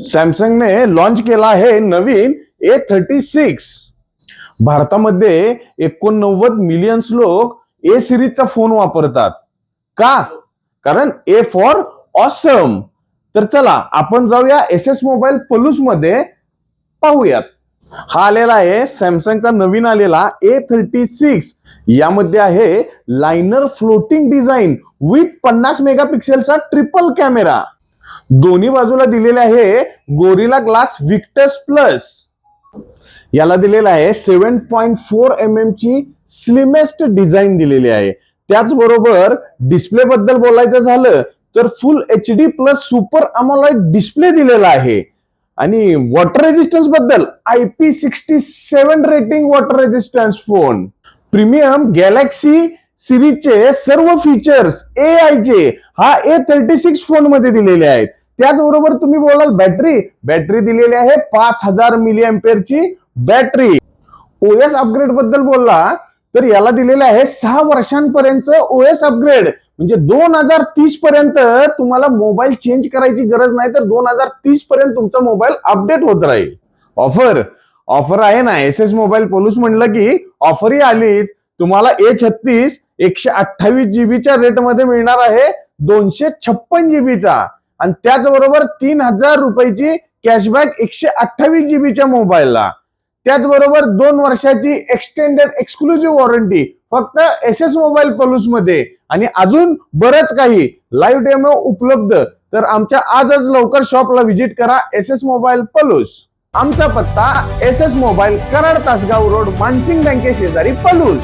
सॅमसंगने launch केला आहे नवीन A36। भारतामध्ये 89 मिलियन लोक ए सिरीजचा फोन वापरतात। का? कारण ए फॉर ऑसम। तर चला आपण जाऊया एसएस मोबाईल पलूस मध्ये पाहूयात। हा आलेला आहे सॅमसंगचा नवीन आलेला A36। यामध्ये आहे लाइनर फ्लोटिंग डिझाइन विथ 50 मेगापिक्सेलचा ट्रिपल कॅमेरा। दोन्ही बाजूला दिलेले आहे गोरिला ग्लास विक्टस प्लस। याला दिलेला आहे 7.4 mm ची स्लिमेस्ट डिझाइन दिलेली आहे। त्याचबरोबर डिस्प्ले बद्दल बोलायचं झालं तर full HD plus super AMOLED display दिलेला आहे। आणि वॉटर रेजिस्टन्स बद्दल IP67 rating water resistance phone. Premium Galaxy सिरीजचे सर्व फीचर्स AI चे हा A36 फोन मध्ये दिलेले आहेत। त्याचबरोबर तुम्ही बोलाल बॅटरी दिलेली आहे 5000 मिली अँपिअरची बॅटरी। ओएस अपग्रेड बद्दल बोलला तर याला दिलेले आहे 6 वर्षांपर्यंत ओएस अपग्रेड। म्हणजे 2030 पर्यंत तुम्हाला मोबाईल चेंज करायची गरज नाही, तर 2030 पर्यंत तुमचा मोबाईल अपडेट होत राहील। ऑफर आहे ना एसएस मोबाईल पलूस म्हणलं की ऑफरही आलीच। तुम्हाला A36 128 जीबीच्या रेट मध्ये मिळणार आहे 256 जीबीचा। आणि त्याचबरोबर 3000 रुपयाची कॅशबॅक 128 जीबीच्या मोबाईलला। त्याचबरोबर 2 वर्षाची एक्सटेंडेड एक्सक्लुझिव्ह वॉरंटी फक्त एसएस मोबाईल पलूस मध्ये। आणि अजून बरंच काही लाईव्ह डेमो उपलब्ध। तर आमच्या आजच लवकर शॉपला व्हिजिट करा एसएस मोबाईल पलूस। आमचा पत्ता SS mobile Karad Tasgaon road Mansing बँके शेजारी पलूस।